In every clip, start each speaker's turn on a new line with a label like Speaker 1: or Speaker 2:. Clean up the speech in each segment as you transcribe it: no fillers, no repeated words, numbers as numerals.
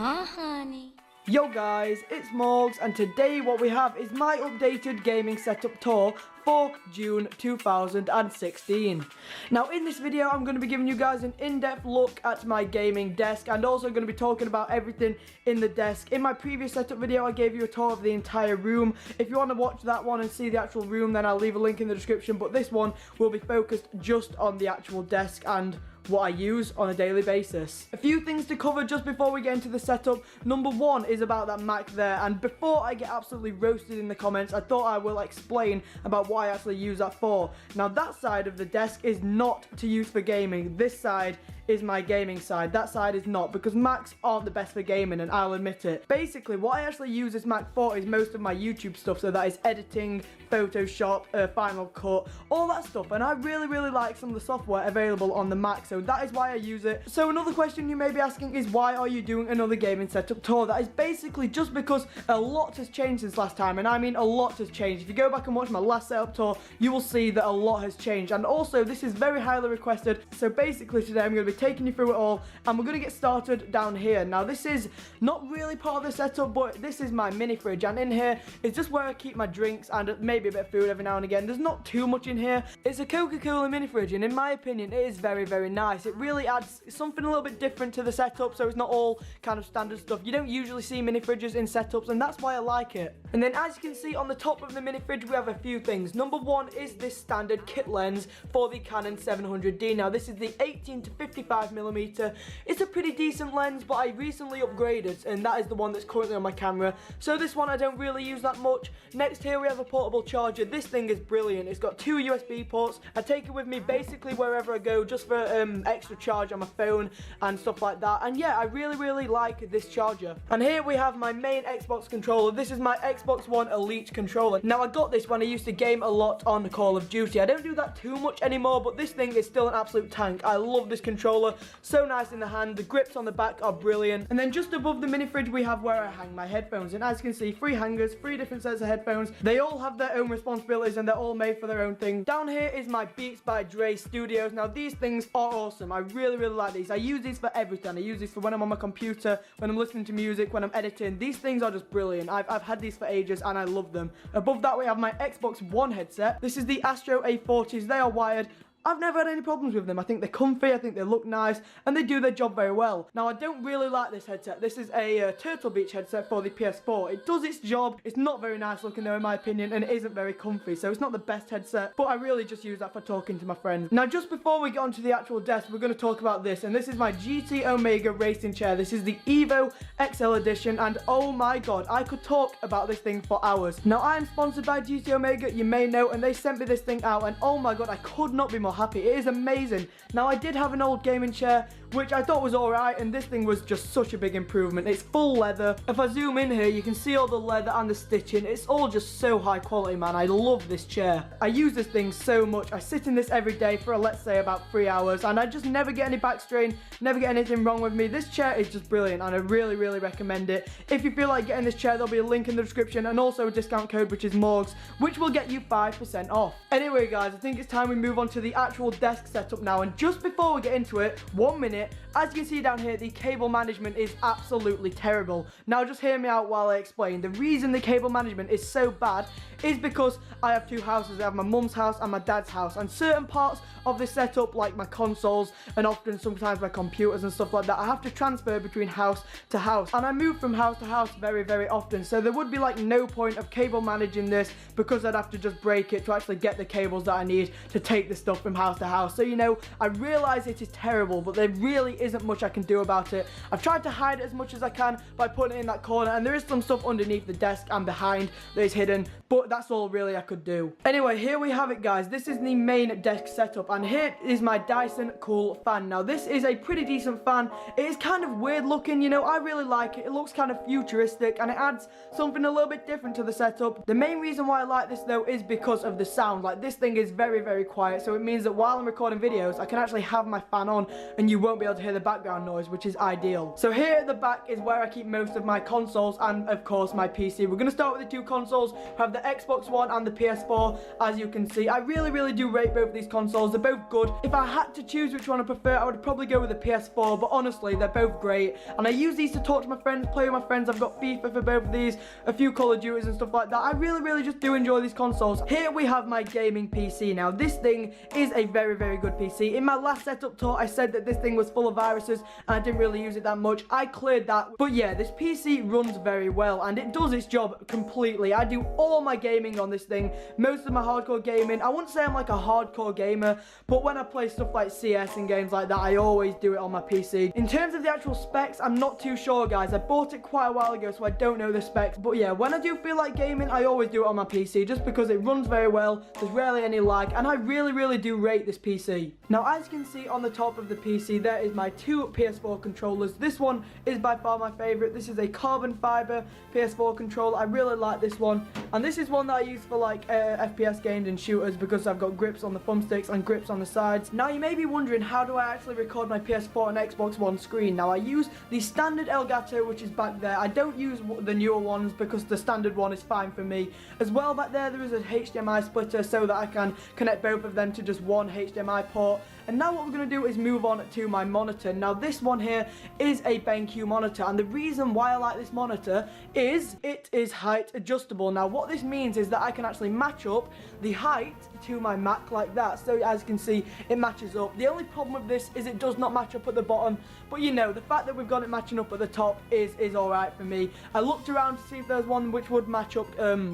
Speaker 1: Huh, honey?
Speaker 2: Yo guys, it's Morgz, and today what we have is my updated gaming setup tour for June 2016. Now in this video I'm going to be giving you guys an in-depth look at my gaming desk and also going to be talking about everything in the desk. In my previous setup video I gave you a tour of the entire room. If you want to watch that one and see the actual room, then I'll leave a link in the description, but this one will be focused just on the actual desk and what I use on a daily basis. A few things to cover just before we get into the setup. Number one is about that Mac there, and before I get absolutely roasted in the comments, I thought I will explain about what I actually use that for. Now that side of the desk is not to use for gaming. This side is my gaming side. That side is not, because Macs aren't the best for gaming, and I'll admit it. Basically what I actually use this Mac for is most of my YouTube stuff, so that is editing, Photoshop, Final Cut, all that stuff, and I really like some of the software available on the Mac, so that is why I use it. So another question you may be asking is, why are you doing another gaming setup tour? That is basically just because a lot has changed since last time, and I mean a lot has changed. If you go back and watch my last setup tour, you will see that a lot has changed, and also this is very highly requested. So basically today I'm going to be taking you through it all, and we're going to get started down here. Now this is not really part of the setup, but this is my mini fridge, and in here is just where I keep my drinks and maybe a bit of food every now and again. There's not too much in here. It's a Coca-Cola mini fridge, and in my opinion it is very nice. It really adds something a little bit different to the setup, so it's not all kind of standard stuff. You don't usually see mini fridges in setups, and that's why I like it. And then as you can see on the top of the mini fridge we have a few things. Number one is this standard kit lens for the Canon 700D. Now this is the 18 to 55mm. It's a pretty decent lens, but I recently upgraded, and that is the one that's currently on my camera, so this one I don't really use that much. Next here we have a portable charger. This thing is brilliant. It's got two USB ports. I take it with me basically wherever I go, just for extra charge on my phone and stuff like that. And yeah, I really like this charger. And here we have my main Xbox controller. This is my Xbox One Elite controller. Now I got this when I used to game a lot on Call of Duty. I don't do that too much anymore, but this thing is still an absolute tank. I love this controller. So nice in the hand. The grips on the back are brilliant. And then just above the mini fridge we have where I hang my headphones, and as you can see, 3 hangers, 3 different sets of headphones. They all have their own responsibilities and they're all made for their own thing. Down here is my Beats by Dre Studios. Now these things are awesome. I really like these. I use these for everything. I use these for when I'm on my computer, when I'm listening to music, when I'm editing. These things are just brilliant. I've had these for ages and I love them. Above that we have my Xbox One headset. This is the Astro A40s. They are wired. I've never had any problems with them. I think they're comfy, I think they look nice, and they do their job very well. Now, I don't really like this headset. This is a Turtle Beach headset for the PS4. It does its job. It's not very nice looking though, in my opinion, and it isn't very comfy, so it's not the best headset, but I really just use that for talking to my friends. Now, just before we get onto the actual desk, we're going to talk about this, and this is my GT Omega racing chair. This is the Evo XL edition, and oh my god, I could talk about this thing for hours. Now, I am sponsored by GT Omega, you may know, and they sent me this thing out, and oh my god, I could not be more happy. It is amazing. Now I did have an old gaming chair which I thought was alright, and this thing was just such a big improvement. It's full leather. If I zoom in here you can see all the leather and the stitching. It's all just so high quality, man. I love this chair. I use this thing so much. I sit in this every day for let's say about 3 hours, and I just never get any back strain, never get anything wrong with me. This chair is just brilliant and I really recommend it. If you feel like getting this chair, there'll be a link in the description and also a discount code which is Morgz, which will get you 5% off. Anyway guys, I think it's time we move on to the actual desk setup now, and just before we get into it, 1 minute, as you can see down here, the cable management is absolutely terrible. Now just hear me out while I explain. The reason the cable management is so bad is because I have 2 houses. I have my mum's house and my dad's house, and certain parts of this setup, like my consoles and often sometimes my computers and stuff like that, I have to transfer between house to house, and I move from house to house very often, so there would be like no point of cable managing this, because I'd have to just break it to actually get the cables that I need to take the stuff from house to house. So you know, I realize it is terrible, but there really isn't much I can do about it. I've tried to hide it as much as I can by putting it in that corner, and there is some stuff underneath the desk and behind that is hidden, but that's all really I could do. Anyway, here we have it guys. This is the main desk setup, and here is my Dyson Cool fan. Now this is a pretty decent fan. It is kind of weird looking, you know, I really like it. It looks kind of futuristic and it adds something a little bit different to the setup. The main reason why I like this though is because of the sound. Like this thing is very quiet, so it means that while I'm recording videos I can actually have my fan on and you won't be be able to hear the background noise, which is ideal. So here at the back is where I keep most of my consoles and of course my PC. We're going to start with the two consoles. We have the Xbox One and the PS4. As you can see, I really do rate both of these consoles. They're both good. If I had to choose which one I prefer, I would probably go with the PS4, but honestly, they're both great. And I use these to talk to my friends, play with my friends. I've got FIFA for both of these, a few Call of Duties and stuff like that. I really just do enjoy these consoles. Here we have my gaming PC. Now, this thing is a very good PC. In my last setup tour, I said that this thing was full of viruses and I didn't really use it that much. I cleared that. But yeah, this PC runs very well and it does its job completely. I do all my gaming on this thing. Most of my hardcore gaming. I wouldn't say I'm like a hardcore gamer, but when I play stuff like CS and games like that, I always do it on my PC. In terms of the actual specs, I'm not too sure, guys. I bought it quite a while ago, so I don't know the specs. But yeah, when I do feel like gaming, I always do it on my PC just because it runs very well. There's rarely any lag and I really do rate this PC. Now, as you can see on the top of the PC, there is my two PS4 controllers. This one is by far my favorite. This is a carbon fiber PS4 controller. I really like this one. And this is one that I use for like FPS games and shooters because I've got grips on the thumbsticks and grips on the sides. Now, you may be wondering, how do I actually record my PS4 and Xbox One screen? Now, I use the standard Elgato, which is back there. I don't use the newer ones because the standard one is fine for me. As well, back there is a HDMI splitter so that I can connect both of them to just one HDMI port. And now what we're going to do is move on to my monitor. Now, this one here is a BenQ monitor, and the reason why I like this monitor is it is height adjustable. Now, what this means is that I can actually match up the height to my Mac like that. So as you can see, it matches up. The only problem with this is it does not match up at the bottom, but you know, the fact that we've got it matching up at the top is alright for me. I looked around to see if there was one which would match up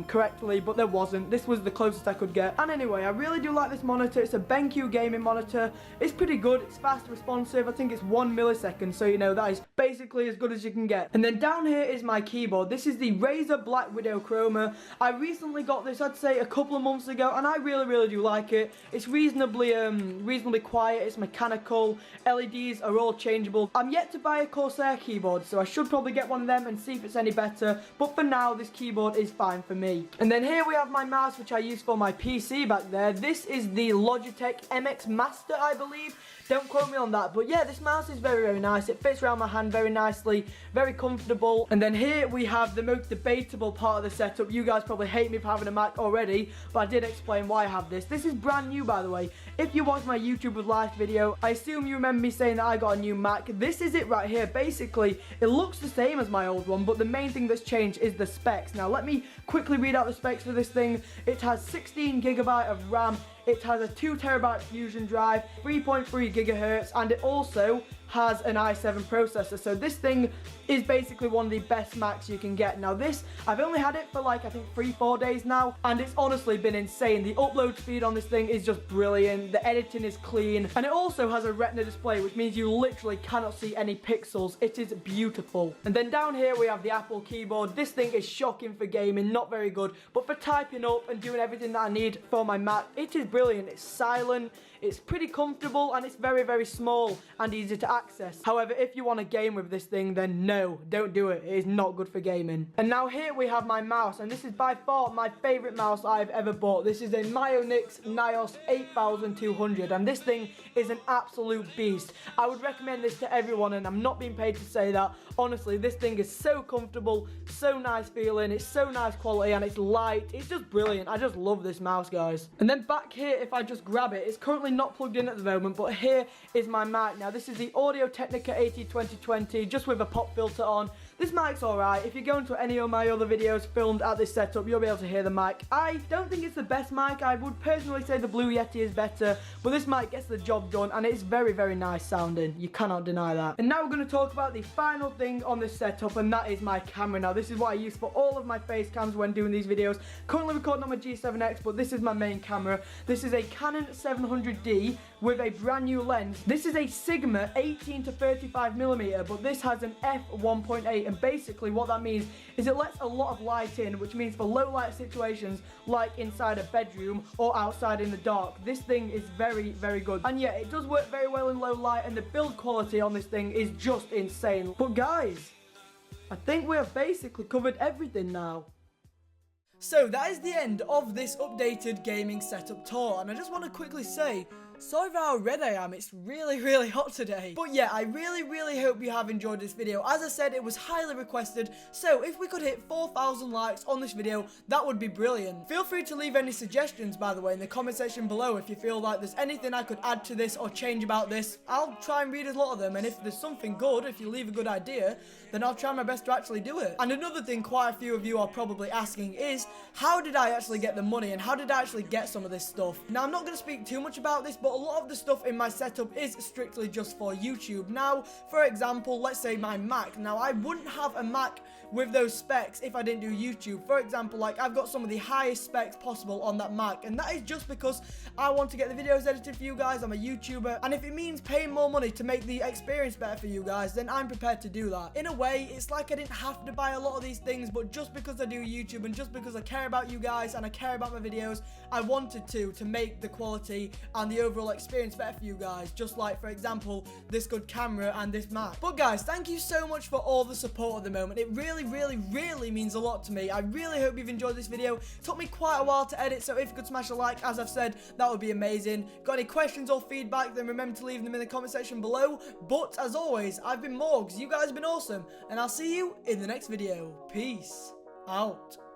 Speaker 2: correctly, but there wasn't. This was the closest I could get. And anyway, I really do like this monitor. It's a BenQ gaming monitor. It's pretty good. It's fast, responsive. I think it's 1 millisecond, so you know, that is basically as good as you can get. And then down here is my keyboard. This is the Razer Blackwidow Chroma. I recently got this, I'd say a couple of months ago, and I really do like it. It's reasonably quiet. It's mechanical. LEDs are all changeable. I'm yet to buy a Corsair keyboard, so I should probably get one of them and see if it's any better. But for now, this keyboard is fine for me. And then here we have my mouse, which I use for my PC back there. This is the Logitech MX Master, I believe. Don't quote me on that, but yeah, this mouse is very nice. It fits around my hand very nicely, very comfortable. And then here we have the most debatable part of the setup. You guys probably hate me for having a Mac already, but I did explain why I have this. This is brand new, by the way. If you watch my YouTube with Life video, I assume you remember me saying that I got a new Mac. This is it right here. Basically, it looks the same as my old one, but the main thing that's changed is the specs. Now, let me quickly read out the specs for this thing. It has 16 GB of RAM. It has a 2 TB Fusion drive, 3.3 GHz, and it also has an i7 processor. So this thing is basically one of the best Macs you can get. Now this, I've only had it for like, I think 3-4 days now, and it's honestly been insane. The upload speed on this thing is just brilliant. The editing is clean, and it also has a Retina display, which means you literally cannot see any pixels. It is beautiful. And then down here we have the Apple keyboard. This thing is shocking for gaming, not very good, but for typing up and doing everything that I need for my Mac, it is brilliant. It's silent, it's pretty comfortable, and it's very small and easy to access. However, if you want to game with this thing, then no, don't do it. It is not good for gaming. And now here we have my mouse, and this is by far my favorite mouse I've ever bought. This is a Mionix Naos 8200, and this thing is an absolute beast. I would recommend this to everyone, and I'm not being paid to say that. Honestly, this thing is so comfortable, so nice feeling, it's so nice quality, and it's light. It's just brilliant. I just love this mouse, guys. And then back here, if I just grab it, it's currently not plugged in at the moment, but here is my mic. Now this is the Technica AT2020, just with a pop filter on. This mic's alright. If you go into any of my other videos filmed at this setup, you'll be able to hear the mic. I don't think it's the best mic. I would personally say the Blue Yeti is better, but this mic gets the job done, and it's very nice sounding. You cannot deny that. And now we're going to talk about the final thing on this setup, and that is my camera. Now this is what I use for all of my face cams when doing these videos. Currently recording on my G7X, but this is my main camera. This is a Canon 700D with a brand new lens. This is a Sigma 18 to 35mm, but this has an f1.8, and basically what that means is it lets a lot of light in, which means for low light situations like inside a bedroom or outside in the dark, this thing is very good. And yeah, it does work very well in low light, and the build quality on this thing is just insane. But guys, I think we have basically covered everything now. So that is the end of this updated gaming setup tour, and I just want to quickly say, Sorry for how red I am, it's really hot today. But yeah, I really hope you have enjoyed this video. As I said, it was highly requested, so if we could hit 4,000 likes on this video, that would be brilliant. Feel free to leave any suggestions, by the way, in the comment section below if you feel like there's anything I could add to this or change about this. I'll try and read a lot of them, and if there's something good, if you leave a good idea, then I'll try my best to actually do it. And another thing quite a few of you are probably asking is, how did I actually get the money and how did I actually get some of this stuff? Now, I'm not going to speak too much about this, but a lot of the stuff in my setup is strictly just for YouTube. Now, for example, let's say my Mac. Now, I wouldn't have a Mac with those specs if I didn't do YouTube. For example, like, I've got some of the highest specs possible on that Mac, and that is just because I want to get the videos edited for you guys. I'm a YouTuber, and if it means paying more money to make the experience better for you guys, then I'm prepared to do that. In a way, it's like I didn't have to buy a lot of these things, but just because I do YouTube and just because I care about you guys and I care about my videos, I wanted to make the quality and the overall experience better for you guys, just like, for example, this good camera and this Mac. But guys, thank you so much for all the support at the moment. It really means a lot to me. I really hope you've enjoyed this video. It took me quite a while to edit, so if you could smash a like, as I've said, that would be amazing. Got any questions or feedback, then remember to leave them in the comment section below. But as always, I've been Morgz, you guys have been awesome, and I'll see you in the next video. Peace out.